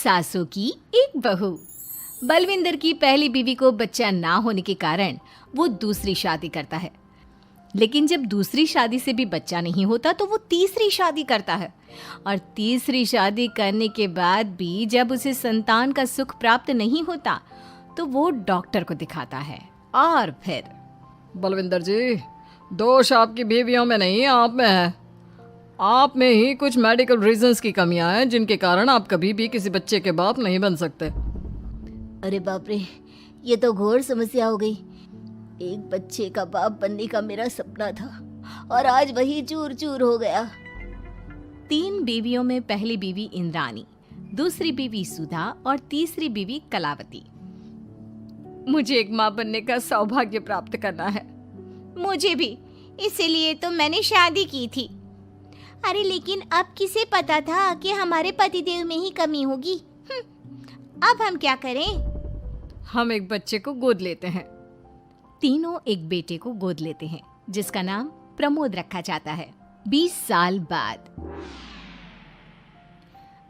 सासों की एक बहू। बलविंदर की पहली बीवी को बच्चा ना होने के कारण वो दूसरी शादी करता है, लेकिन जब दूसरी शादी से भी बच्चा नहीं होता तो वो तीसरी शादी करता है, और तीसरी शादी करने के बाद भी जब उसे संतान का सुख प्राप्त नहीं होता तो वो डॉक्टर को दिखाता है। और फिर बलविंदर जी, दोष आपकी बीवियों में नहीं, आप में है। आप में ही कुछ मेडिकल रीजंस की कमियां हैं जिनके कारण आप कभी भी किसी बच्चे के बाप नहीं बन सकते। अरे बाप रे, ये तो घोर समस्या हो गई। एक बच्चे का बाप बनने का मेरा सपना था और आज वही चूर चूर हो गया। 3 बीवियों में पहली बीवी इंद्राणी, दूसरी बीवी सुधा और तीसरी बीवी कलावती। मुझे एक माँ बनने का सौभाग्य प्राप्त करना है। मुझे भी, इसीलिए तो मैंने शादी की थी। अरे लेकिन अब किसे पता था कि हमारे पतिदेव में ही कमी होगी। अब हम क्या करें? हम एक बच्चे को गोद लेते हैं। तीनों एक बेटे को गोद लेते हैं जिसका नाम प्रमोद रखा जाता है। 20 साल बाद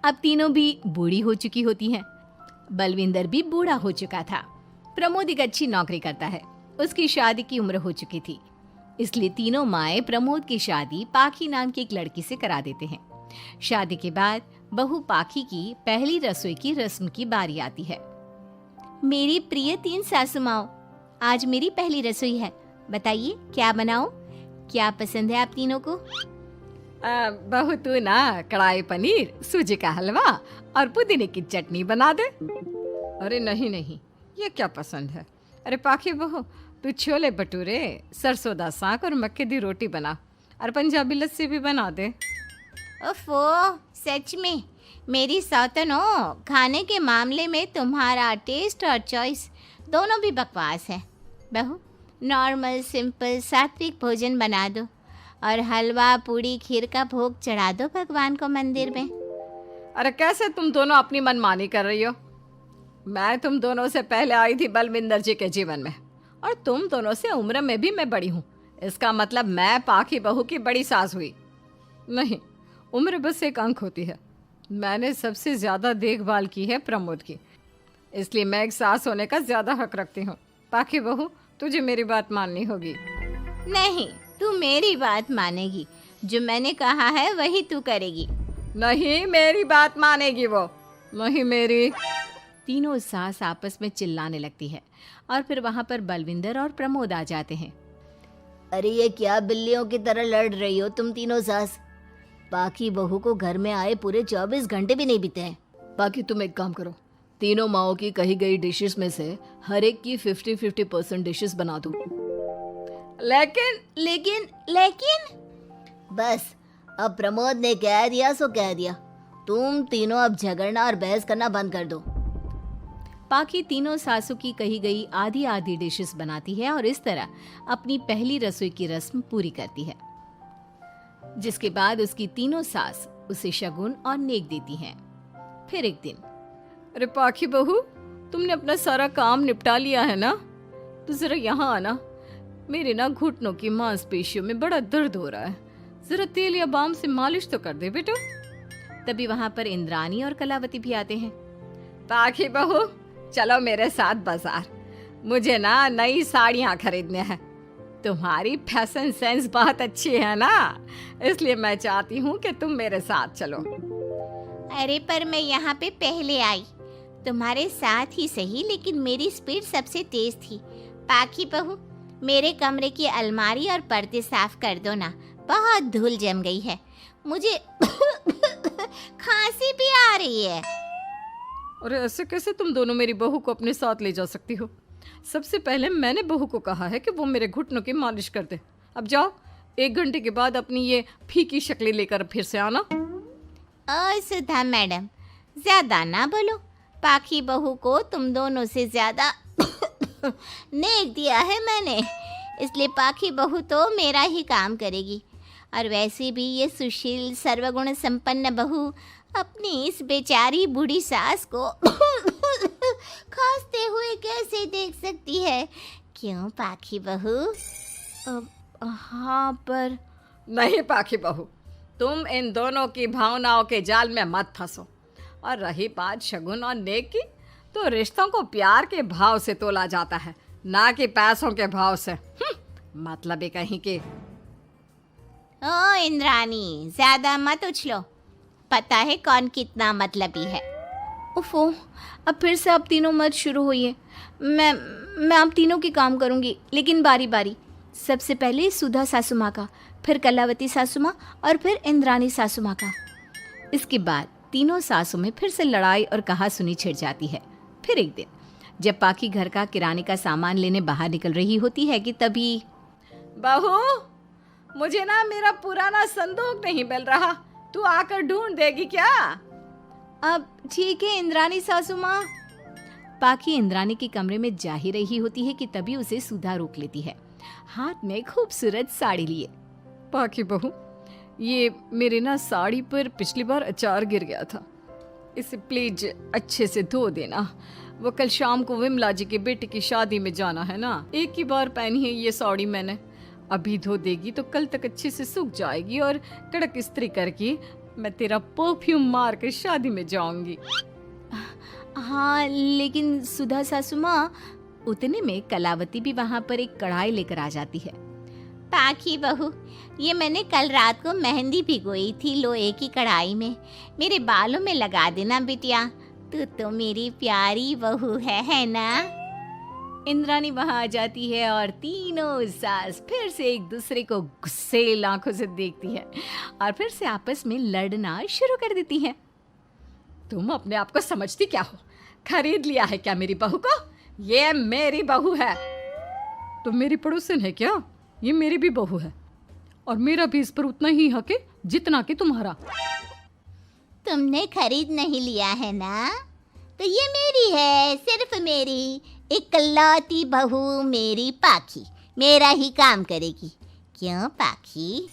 अब तीनों भी बूढ़ी हो चुकी होती हैं। बलविंदर भी बूढ़ा हो चुका था। प्रमोद एक अच्छी नौकरी करता है। उसकी शादी की उम्र हो चुकी थी, इसलिए तीनों माएं प्रमोद की शादी पाखी नाम की एक लड़की से करा देते हैं। शादी के बाद बहू पाखी की पहली रसोई की रस्म की बारी आती है। मेरी प्रिय 3 सासू माओ, आज मेरी पहली रसोई है। बताइए क्या बनाऊं? क्या पसंद है आप तीनों को? बहू तू ना कढ़ाई पनीर, सूजी का हलवा और पुदीने की चटनी बना दे। अरे नहीं नहीं, ये क्या पसंद है। अरे पाखी बहू, तू छोले भटूरे, सरसों दा साग और मक्के दी रोटी बना और पंजाबी लस्सी भी बना दे। ओफो, सच में मेरी सौतन हो, खाने के मामले में तुम्हारा टेस्ट और चॉइस दोनों भी बकवास है। बहू, नॉर्मल सिंपल सात्विक भोजन बना दो और हलवा पूड़ी खीर का भोग चढ़ा दो भगवान को मंदिर में। अरे कैसे तुम दोनों अपनी मनमानी कर रही हो? मैं तुम दोनों से पहले आई थी बलविंदर जी के जीवन में, और तुम दोनों से उम्र में भी मैं बड़ी हूँ। इसका मतलब मैं पाखी बहू की बड़ी सास हुई? नहीं, उम्र बस एक अंक होती है। मैंने सबसे ज़्यादा देखभाल की है प्रमोद की, इसलिए मैं एक सास होने का ज़्यादा हक रखती हूँ। पाखी बहू, तुझे मेरी बात माननी होगी। नहीं, तू मेरी बात मानेगी। जो मैंने कहा है वही तू करेगी। नहीं, मेरी बात मानेगी वो। नहीं मेरी। तीनों सास आपस में चिल्लाने लगती है और फिर वहां पर बलविंदर और प्रमोद आ जाते हैं। अरे ये क्या बिल्लियों की तरह लड़ रही हो तुम तीनों सास? बाकी बहू को घर में आए पूरे 24 घंटे भी नहीं बीते हैं। बाकी तुम एक काम करो, तीनों माओं की कही गई डिशेस में से हर एक की 50-50% डिशेस बना दो। लेकिन बस, अब प्रमोद ने कह दिया सो कह दिया। तुम तीनों अब झगड़ना और बहस करना बंद कर दो। पाखी तीनों सासों की कही गई आधी आधी डिशेस बनाती है और इस तरह अपनी पहली रसोई की रस्म पूरी करती है, जिसके बाद उसकी तीनों सास उसे शगुन और नेक देती हैं। फिर एक दिन, अरे पाखी बहू, तुमने अपना सारा काम निपटा लिया है ना? तो जरा यहाँ आना। मेरे ना घुटनों की मांसपेशियों में बड़ा दर्द हो रहा है। जरा तेल या बाम से मालिश तो कर दे बेटा। तभी वहां पर इंद्राणी और कलावती भी आते हैं। पाखी बहू, चलो मेरे साथ बाजार। मुझे ना नई साड़ियाँ खरीदने हैं। तुम्हारी फैशन सेंस बहुत अच्छी है ना, इसलिए मैं चाहती हूँ कि तुम मेरे साथ चलो। अरे पर मैं यहाँ पे पहले आई, तुम्हारे साथ ही सही, लेकिन मेरी स्पीड सबसे तेज थी। पाखी बहू, मेरे कमरे की अलमारी और पर्दे साफ कर दो ना, बहुत धूल जम गई है। मुझे खांसी भी आ रही है। अरे ऐसे कैसे तुम दोनों मेरी बहू को अपने साथ ले जा सकती हो? सबसे पहले मैंने बहू को कहा है कि वो मेरे घुटनों की मालिश कर दे। अब जाओ, 1 घंटे के बाद अपनी ये फीकी शक्लें लेकर फिर से आना। सुधा मैडम, ज्यादा ना बोलो। पाखी बहू को तुम दोनों से ज्यादा नेक दिया है मैंने, इसलिए पाखी बहू तो मेरा ही काम करेगी। और वैसे भी ये सुशील सर्वगुण संपन्न बहू अपनी इस बेचारी बूढ़ी सास को खांसते हुए कैसे देख सकती है? क्यों पाखी बहू? हाँ, पर नहीं पाखी बहू, तुम इन दोनों की भावनाओं के जाल में मत फंसो। और रही बात शगुन और नेक की, तो रिश्तों को प्यार के भाव से तोला जाता है, ना कि पैसों के भाव से। मतलब ही कहीं के। ओ इंद्रानी, ज्यादा मत उछलो, पता है कौन कितना मतलबी है। उफो, अब फिर से आप तीनों मत शुरू होइए। मैं आप तीनों की काम करूंगी, लेकिन बारी बारी। सबसे पहले सुधा सासू माँ का, फिर कलावती सासू माँ और फिर इंद्रानी सासू माँ का। इसके बाद तीनों सासों में फिर से लड़ाई और कहासुनी छिड़ जाती है। फिर एक दिन जब पाखी घर का किराने का सामान लेने बाहर निकल रही होती है कि तभी, बहू, मुझे ना मेरा पुराना संदूक नहीं मिल रहा, तू आकर ढूंढ देगी क्या? अब ठीक है इंद्रानी सासू माँ। पाखी इंद्रानी के कमरे में जा ही रही होती है कि तभी उसे सुधा रोक लेती है, हाथ में खूबसूरत साड़ी लिए। पाखी बहू, ये मेरे ना साड़ी पर पिछली बार अचार गिर गया था, इसे प्लीज अच्छे से धो देना। वो कल शाम को विमला जी के बेटे की शादी में जाना है ना, एक ही बार पहनी है ये साड़ी मैंने। अभी धो देगी तो कल तक अच्छे से सूख जाएगी और कड़क इस्त्री करके मैं तेरा परफ्यूम मार कर शादी में जाऊंगी। हाँ, लेकिन सुधा सासू माँ। उतने में कलावती भी वहाँ पर एक कढ़ाई लेकर आ जाती है। पाखी बहू, ये मैंने कल रात को मेहंदी भिगोई थी लोहे की कढ़ाई में, मेरे बालों में लगा देना बिटिया। तू तो मेरी प्यारी बहू है ना? इंद्रानी वहाँ आ जाती है और तीनों सास फिर से एक दूसरे को गुस्सेल आंखों से देखती है और फिर से आपस में लड़ना शुरू कर देती है। तुम अपने आप को समझती क्या हो? खरीद लिया है क्या मेरी बहू को? ये मेरी बहू है। तो मेरी पड़ोसन है क्या? ये मेरी भी बहू है और मेरा भी इस पर उतना ही हक है जितना कि तुम्हारा। तुमने खरीद नहीं लिया है ना, तो ये मेरी है, सिर्फ मेरी इकलौती बहू मेरी पाखी, मेरा ही काम करेगी। क्यों पाखी?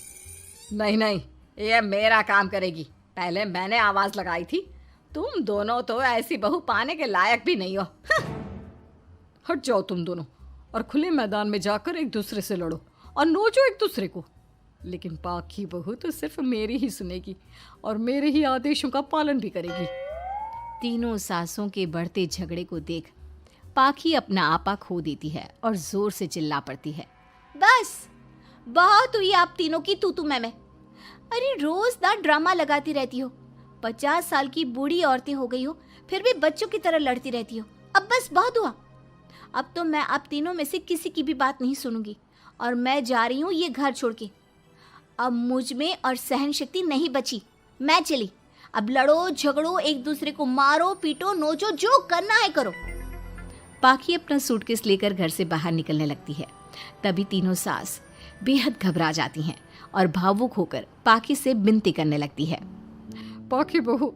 नहीं नहीं, ये मेरा काम करेगी। पहले मैंने आवाज लगाई थी। तुम दोनों तो ऐसी बहू पाने के लायक भी नहीं हो। हट जाओ तुम दोनों और खुले मैदान में जाकर एक दूसरे से लड़ो और नोचो एक दूसरे को। लेकिन पाखी बहू तो सिर्फ मेरी ही सुनेगी और मेरे ही आदेशों का पालन भी करेगी। तीनों सासों के बढ़ते झगड़े को देख पाखी अपना आपा खो देती है और जोर से चिल्ला पड़ती है, बस बहुत हुई आप तीनों की तू मैं। अरे रोज ना ड्रामा लगाती रहती हो, 50 साल की बूढ़ी औरतें हो गई हो, फिर भी बच्चों की तरह लड़ती रहती हो। अब बस बहुत हुआ। अब तो मैं आप तीनों में से किसी की भी बात नहीं सुनूंगी और मैं जा रही हूँ ये घर छोड़ के। अब मुझ में और सहन शक्ति नहीं बची, मैं चली। अब लड़ो झगड़ो, एक दूसरे को मारो पीटो नोचो, जो करना है करो। पाखी अपना सूटकेस लेकर घर से बाहर निकलने लगती है। तभी तीनों सास बेहद घबरा जाती हैं और भावुक होकर पाखी से विनती करने लगती है, पाखी बहू,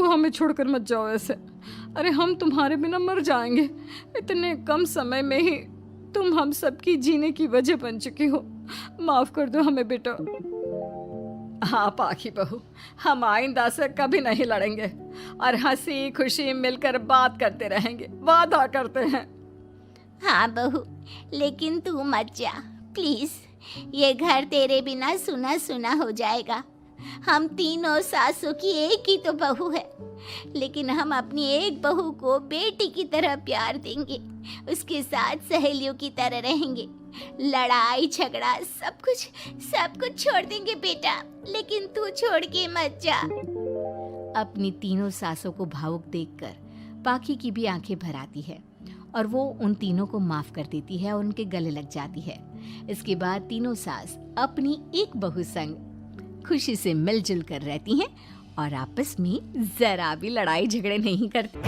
हमें छोड़कर मत जाओ ऐसे। अरे हम तुम्हारे बिना मर जाएंगे। इतने कम समय में ही तुम हम सबकी जीने की वजह बन चुकी हो। माफ कर दो हमें बेटा। हाँ पाखी बहू, हम आइंदा से कभी नहीं लड़ेंगे और हंसी खुशी मिलकर बात करते रहेंगे, वादा करते हैं। हाँ बहू, लेकिन तू मत जा प्लीज, ये घर तेरे बिना सुना सुना हो जाएगा। हम तीनों सासों की एक ही तो बहू है, लेकिन हम अपनी एक बहू को बेटी की तरह प्यार देंगे, उसके साथ सहेलियों की तरह रहेंगे। लड़ाई झगड़ा सब कुछ छोड़ देंगे बेटा, लेकिन तू छोड़ के मत जा। अपनी तीनों सासों को भावुक देखकर पाखी की भी आंखें भर आती है और वो उन तीनों को माफ कर देती है और उनके गले लग जाती है। इसके बाद तीनों सास अपनी एक बहू संग खुशी से मिलजुल कर रहती हैं और आपस में जरा भी लड़ाई झगड़े नहीं करती।